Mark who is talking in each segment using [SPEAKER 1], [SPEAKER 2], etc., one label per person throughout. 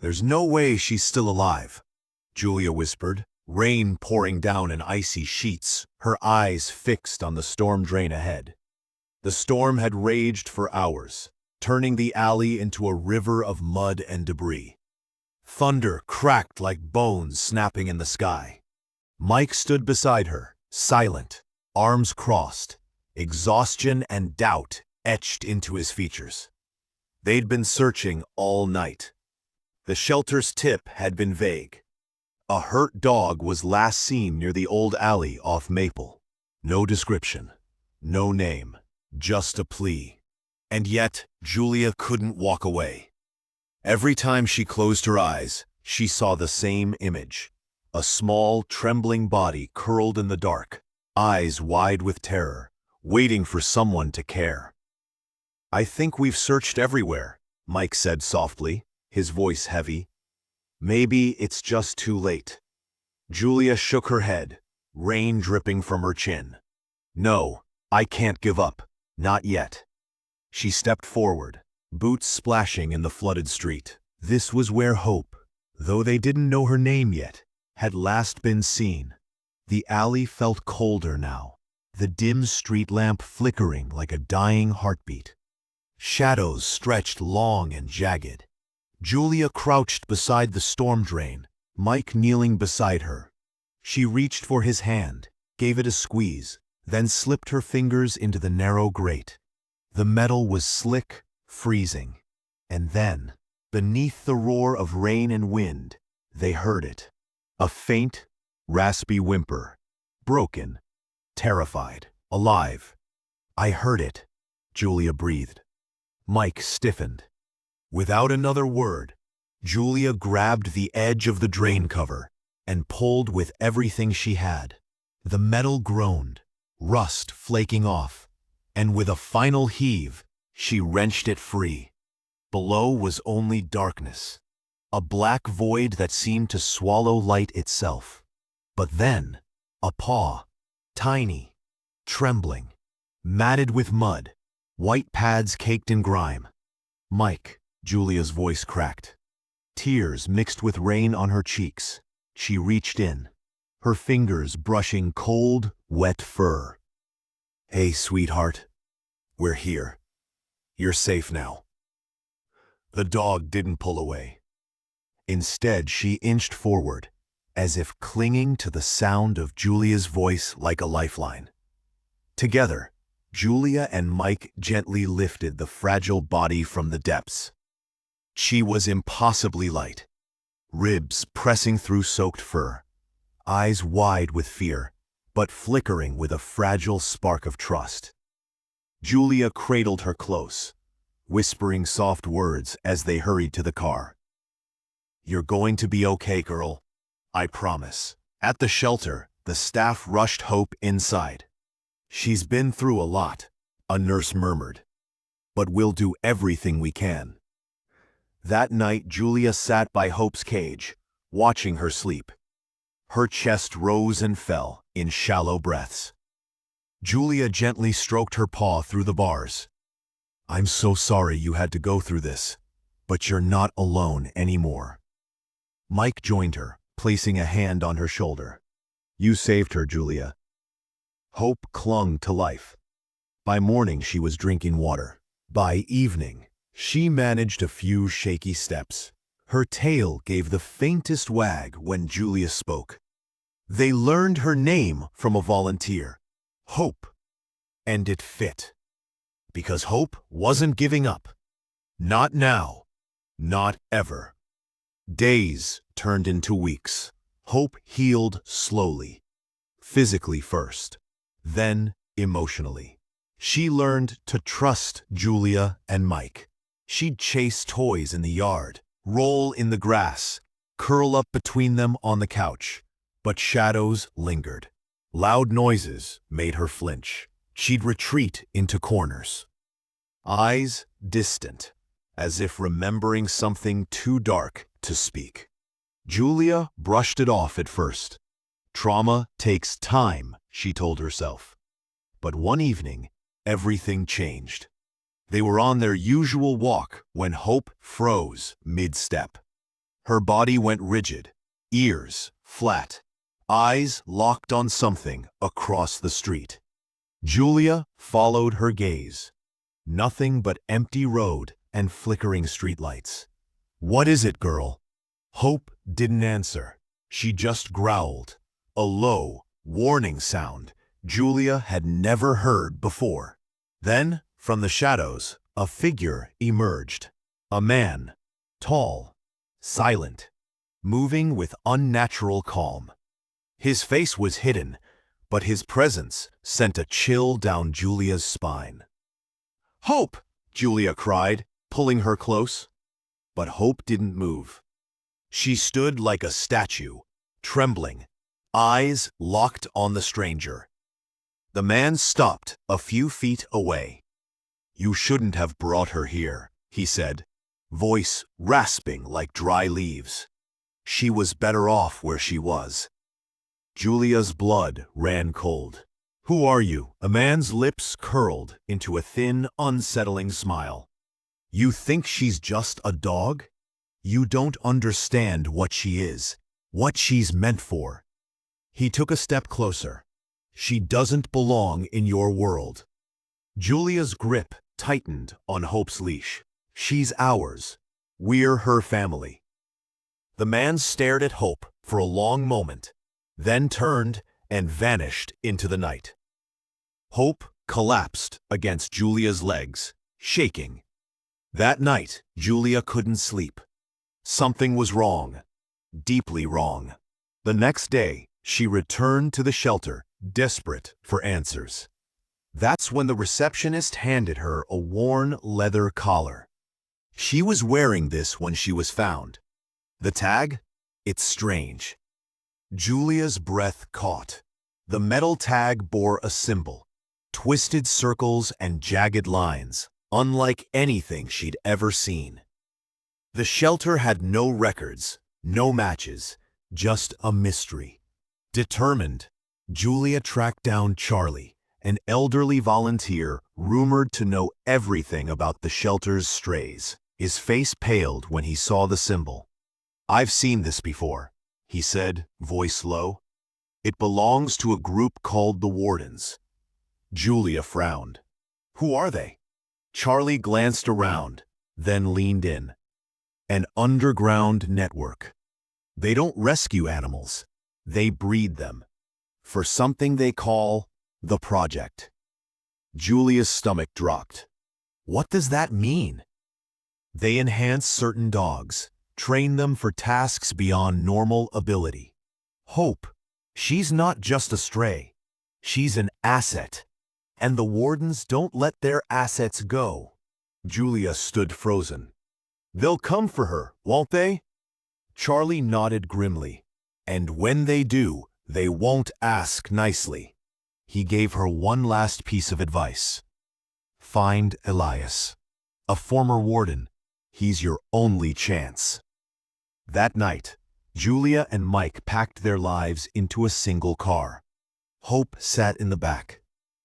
[SPEAKER 1] "There's no way she's still alive," Julia whispered, rain pouring down in icy sheets, her eyes fixed on the storm drain ahead. The storm had raged for hours, turning the alley into a river of mud and debris. Thunder cracked like bones snapping in the sky. Mike stood beside her, silent, arms crossed, exhaustion and doubt etched into his features. They'd been searching all night. The shelter's tip had been vague. A hurt dog was last seen near the old alley off Maple. No description, no name, just a plea. And yet, Julia couldn't walk away. Every time she closed her eyes, she saw the same image. A small, trembling body curled in the dark, eyes wide with terror, waiting for someone to care. "I think we've searched everywhere," Mike said softly, his voice heavy. "Maybe it's just too late." Julia shook her head, rain dripping from her chin. "No, I can't give up, not yet." She stepped forward, boots splashing in the flooded street. This was where Hope, though they didn't know her name yet, had last been seen. The alley felt colder now, the dim street lamp flickering like a dying heartbeat. Shadows stretched long and jagged. Julia crouched beside the storm drain, Mike kneeling beside her. She reached for his hand, gave it a squeeze, then slipped her fingers into the narrow grate. The metal was slick, freezing. And then, beneath the roar of rain and wind, they heard it. A faint, raspy whimper. Broken, terrified, alive. "I heard it," Julia breathed. Mike stiffened. Without another word, Julia grabbed the edge of the drain cover and pulled with everything she had. The metal groaned, rust flaking off, and with a final heave, she wrenched it free. Below was only darkness, a black void that seemed to swallow light itself. But then, a paw, tiny, trembling, matted with mud, white pads caked in grime. "Mike," Julia's voice cracked. Tears mixed with rain on her cheeks. She reached in, her fingers brushing cold, wet fur. "Hey, sweetheart. We're here. You're safe now." The dog didn't pull away. Instead, she inched forward, as if clinging to the sound of Julia's voice like a lifeline. Together, Julia and Mike gently lifted the fragile body from the depths. She was impossibly light, ribs pressing through soaked fur, eyes wide with fear, but flickering with a fragile spark of trust. Julia cradled her close, whispering soft words as they hurried to the car. "You're going to be okay, girl. I promise." At the shelter, the staff rushed Hope inside. "She's been through a lot," a nurse murmured, "but we'll do everything we can." That night, Julia sat by Hope's cage, watching her sleep. Her chest rose and fell in shallow breaths. Julia gently stroked her paw through the bars. "I'm so sorry you had to go through this, but you're not alone anymore." Mike joined her, placing a hand on her shoulder. "You saved her, Julia." Hope clung to life. By morning, she was drinking water. By evening, she managed a few shaky steps. Her tail gave the faintest wag when Julia spoke. They learned her name from a volunteer, Hope, and it fit. Because Hope wasn't giving up. Not now. Not ever. Days turned into weeks. Hope healed slowly. Physically first, then emotionally. She learned to trust Julia and Mike. She'd chase toys in the yard, roll in the grass, curl up between them on the couch. But shadows lingered. Loud noises made her flinch. She'd retreat into corners. Eyes distant, as if remembering something too dark to speak. Julia brushed it off at first. Trauma takes time, she told herself. But one evening, everything changed. They were on their usual walk when Hope froze mid-step. Her body went rigid, ears flat, eyes locked on something across the street. Julia followed her gaze. Nothing but empty road and flickering streetlights. "What is it, girl?" Hope didn't answer. She just growled, a low, warning sound Julia had never heard before. Then, from the shadows, a figure emerged. A man, tall, silent, moving with unnatural calm. His face was hidden, but his presence sent a chill down Julia's spine. "Hope!" Julia cried, pulling her close. But Hope didn't move. She stood like a statue, trembling, eyes locked on the stranger. The man stopped a few feet away. "You shouldn't have brought her here," he said, voice rasping like dry leaves. "She was better off where she was." Julia's blood ran cold. "Who are you?" A man's lips curled into a thin, unsettling smile. "You think she's just a dog? You don't understand what she is, what she's meant for." He took a step closer. "She doesn't belong in your world." Julia's grip tightened on Hope's leash. "She's ours. We're her family." The man stared at Hope for a long moment, then turned and vanished into the night. Hope collapsed against Julia's legs, shaking. That night, Julia couldn't sleep. Something was wrong, deeply wrong. The next day, she returned to the shelter, desperate for answers. That's when the receptionist handed her a worn leather collar. She was wearing this when she was found. The tag? It's strange. Julia's breath caught. The metal tag bore a symbol, twisted circles and jagged lines, unlike anything she'd ever seen. The shelter had no records, no matches, just a mystery. Determined, Julia tracked down Charlie, an elderly volunteer rumored to know everything about the shelter's strays. His face paled when he saw the symbol. "I've seen this before," he said, voice low. "It belongs to a group called the Wardens." Julia frowned. "Who are they?" Charlie glanced around, then leaned in. "An underground network. They don't rescue animals. They breed them. For something they call the Project." Julia's stomach dropped. What does that mean? They enhance certain dogs, train them for tasks beyond normal ability. Hope, she's not just a stray. She's an asset. And the Wardens don't let their assets go. Julia stood frozen. "They'll come for her, won't they?" Charlie nodded grimly. "And when they do, they won't ask nicely." He gave her one last piece of advice. "Find Elias, a former warden. He's your only chance." That night, Julia and Mike packed their lives into a single car. Hope sat in the back,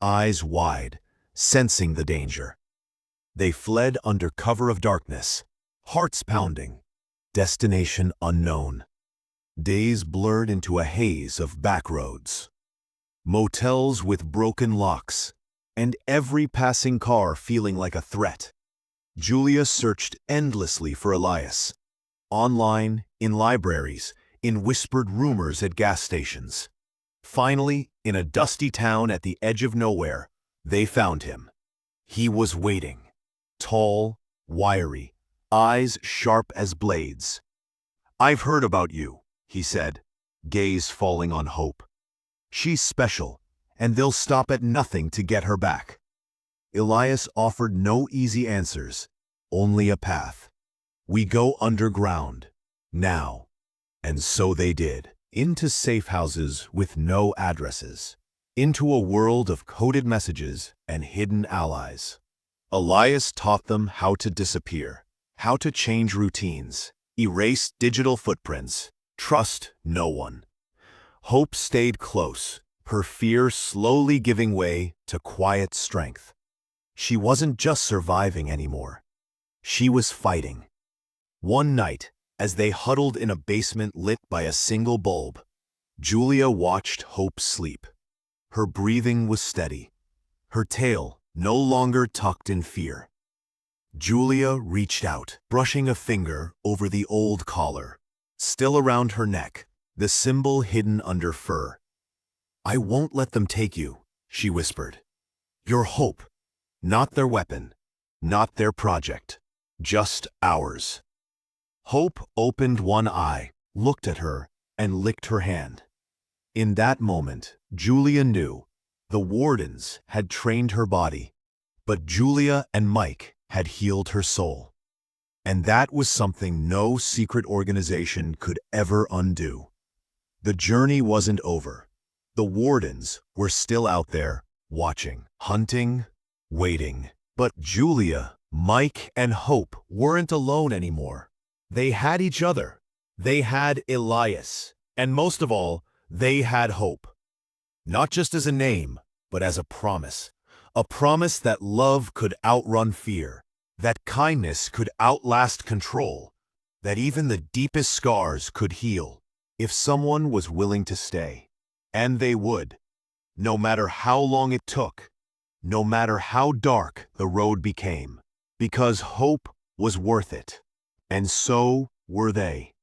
[SPEAKER 1] eyes wide, sensing the danger. They fled under cover of darkness, hearts pounding, destination unknown. Days blurred into a haze of back roads, motels with broken locks, and every passing car feeling like a threat. Julia searched endlessly for Elias. Online, in libraries, in whispered rumors at gas stations. Finally, in a dusty town at the edge of nowhere, they found him. He was waiting. Tall, wiry, eyes sharp as blades. "I've heard about you," he said, gaze falling on Hope. "She's special, and they'll stop at nothing to get her back." Elias offered no easy answers, only a path. "We go underground, now." And so they did, into safe houses with no addresses, into a world of coded messages and hidden allies. Elias taught them how to disappear, how to change routines, erase digital footprints, trust no one. Hope stayed close, her fear slowly giving way to quiet strength. She wasn't just surviving anymore. She was fighting. One night, As they huddled in a basement lit by a single bulb, Julia watched Hope sleep. Her breathing was steady, her tail no longer tucked in fear. Julia reached out, brushing a finger over the old collar, still around her neck, the symbol hidden under fur. "I won't let them take you," she whispered. "You're Hope, not their weapon, not their project, just ours." Hope opened one eye, looked at her, and licked her hand. In that moment, Julia knew the Wardens had trained her body, but Julia and Mike had healed her soul. And that was something no secret organization could ever undo. The journey wasn't over. The Wardens were still out there, watching, hunting, waiting. But Julia, Mike, and Hope weren't alone anymore. They had each other. They had Elias. And most of all, they had Hope. Not just as a name, but as a promise. A promise that love could outrun fear, that kindness could outlast control, that even the deepest scars could heal if someone was willing to stay. And they would, no matter how long it took, no matter how dark the road became, because Hope was worth it. And so were they.